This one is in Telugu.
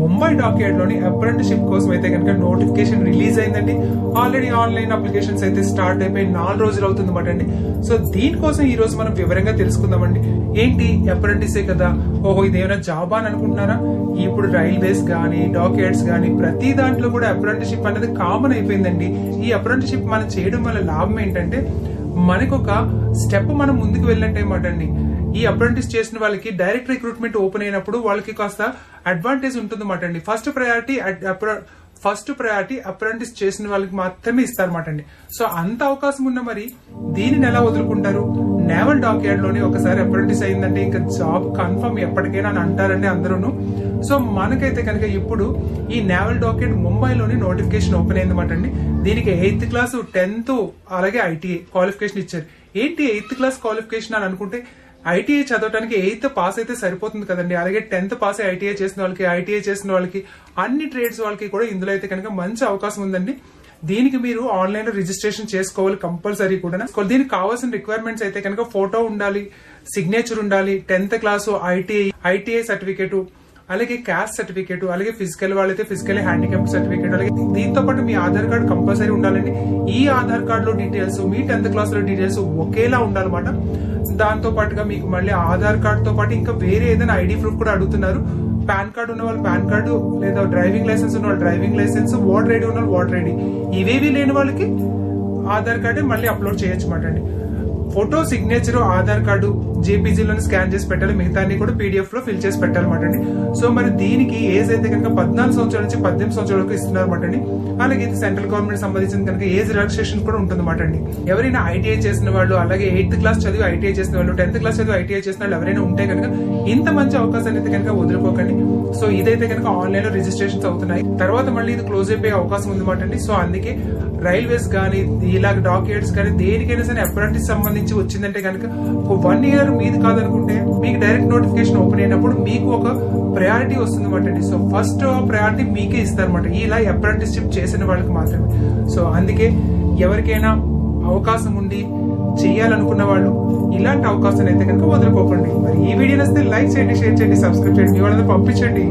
ముంబై డాక్యార్డ్ లోని అప్రెంటిస్షిప్ కోసం అయితే కనుక నోటిఫికేషన్ రిలీజ్ అయిందండి. ఆల్రెడీ ఆన్లైన్ అప్లికేషన్స్ అయితే స్టార్ట్ అయిపోయి 4 రోజులు అవుతుందన్నమాట అండి. సో దీనికోసం ఈ రోజు మనం వివరంగా తెలుసుకుందామండి. ఏంటి అప్రెంటిసే కదా, ఓహో ఇదేమైనా జాబ్ అని అనుకుంటున్నారా? ఇప్పుడు రైల్వేస్ గానీ డాక్యార్డ్స్ గానీ ప్రతి దాంట్లో కూడా అప్రెంటిస్షిప్ అనేది కామన్ అయిపోయిందండి. ఈ అప్రెంటిస్షిప్ మనం చేయడం వల్ల లాభం ఏంటంటే మనకొక స్టెప్ మనం ముందుకు వెళ్ళినట్టు అనమాట అండి. ఈ అప్రెంటిస్ చేసిన వాళ్ళకి డైరెక్ట్ రిక్రూట్మెంట్ ఓపెన్ అయినప్పుడు వాళ్ళకి కాస్త అడ్వాంటేజ్ ఉంటుందన్నమాట అండి. ఫస్ట్ ప్రయారిటీ అప్రెంటిస్ చేసిన వాళ్ళకి మాత్రమే ఇస్తారన్నమాట అండి. సో అంత అవకాశం ఉన్న మరి దీనిని ఎలా వదులుకుంటారు? నేవల్ డాక్యార్డ్ లోనే ఒకసారి అప్రెంటిస్ అయిందంటే ఇంకా జాబ్ కన్ఫర్మ్ ఎప్పటికైనా అని అంటారండి అందరూ. సో మనకైతే కనుక ఇప్పుడు ఈ నేవల్ డాక్యార్డ్ ముంబైలోని నోటిఫికేషన్ ఓపెన్ అయిందన్నమాట అండి. దీనికి 8th క్లాస్ 10th అలాగే ఐటీఐ క్వాలిఫికేషన్ ఇచ్చారు. ఏంటి 8th క్లాస్ క్వాలిఫికేషన్ అని అనుకుంటే ఐటీఐ చదవడానికి 8th పాస్ అయితే సరిపోతుంది కదండి. అలాగే 10th పాస్ ఐటీఐ చేసిన వాళ్ళకి అన్ని ట్రేడ్స్ వాళ్ళకి కూడా ఇందులో అయితే కనుక మంచి అవకాశం ఉందండి. దీనికి మీరు ఆన్లైన్ లో రిజిస్ట్రేషన్ చేసుకోవాలి కంపల్సరీ కూడా. దీనికి కావాల్సిన రిక్వైర్మెంట్స్ అయితే కనుక ఫోటో ఉండాలి, సిగ్నేచర్ ఉండాలి, 10th క్లాస్ ఐటీఐ సర్టిఫికేట్, అలాగే క్యాస్ట్ సర్టిఫికేట్, అలాగే ఫిజికల్ వాళ్ళైతే ఫిజికల్ హ్యాండిక్యాప్ సర్టిఫికేట్, అలాగే దీంతో పాటు మీ ఆధార్ కార్డు కంపల్సరీ ఉండాలండి. ఈ ఆధార్ కార్డు లో డీటెయిల్స్ మీ 10th క్లాస్ లో డీటెయిల్స్ ఒకేలా ఉండాలన్నమాట. దాంతో పాటుగా మీకు మళ్ళీ ఆధార్ కార్డు తో పాటు ఇంకా వేరే ఏదైనా ఐడి ప్రూఫ్ కూడా అడుగుతున్నారు. పాన్ కార్డు ఉన్న వాళ్ళు పాన్ కార్డు, లేదా డ్రైవింగ్ లైసెన్స్ ఉన్న వాళ్ళు డ్రైవింగ్ లైసెన్స్, ఓటర్ ఐడి ఉన్న వాళ్ళు ఓటర్ ఐడి, ఇవేవి లేని వాళ్ళకి ఆధార్ కార్డే మళ్ళీ అప్లోడ్ చేయొచ్చు అన్నమాట అండి. ఫోటో, సిగ్నేచర్, ఆధార్ కార్డు జేపీజీలోని స్కాన్ చేసి పెట్టాలి, మిగతా కూడా పీడిఎఫ్ లో ఫిల్ చేసి పెట్టాలన్నమాట అండి. సో మరి దీనికి ఏజ్ అయితే కనుక 14 సంవత్సరాల నుంచి 18 సంవత్సరాల వరకు ఇస్తున్నారన్నమాట అండి. అలాగే ఇది సెంట్రల్ గవర్నమెంట్ సంబంధించిన కనుక ఏజ్ రిలాక్సేషన్ కూడా ఉంటుందన్నమాట అండి. ఎవరైనా ఐటీఐ చేసిన వాళ్ళు, అలాగే 8th క్లాస్ చదివి ఐటీఐ చేసిన వాళ్ళు, 10th క్లాస్ చదివి ఐటీఐ చేసిన వాళ్ళు ఎవరైనా ఉంటే కనుక ఇంత మంచి అవకాశాన్ని అయితే కనుక వదులుకోకండి. సో ఇదైతే కనుక ఆన్లైన్ లో రిజిస్ట్రేషన్స్ అవుతున్నాయి, తర్వాత మళ్ళీ ఇది క్లోజ్ అయిపోయే అవకాశం ఉందన్నమాట అండి. సో అందుకే రైల్వేస్ గానీ ఇలాగ డాక్యార్డ్స్ కానీ దేనికైనా సరే అప్రెంటిస్ సంబంధించి వచ్చిందంటే కనుక ఒక 1 year మీది కాదనుకుంటే మీకు డైరెక్ట్ నోటిఫికేషన్ ఓపెన్ అయినప్పుడు మీకు ఒక ప్రయారిటీ వస్తుంది అనమాట అండి. సో ఫస్ట్ ప్రయారిటీ మీకే ఇస్తారన్నమాట ఇలా అప్రెంటిస్షిప్ చేసిన వాళ్ళకి మాత్రమే. సో అందుకే ఎవరికైనా అవకాశం ఉండి చేయాలనుకున్న వాళ్ళు ఇలాంటి అవకాశాన్ని అయితే కనుక వదులుకోకండి. మరి ఈ వీడియో నచ్చితే లైక్ చేయండి, షేర్ చేయండి, సబ్స్క్రైబ్ చేయండి, మీ వాళ్ళందరూ పంపించండి.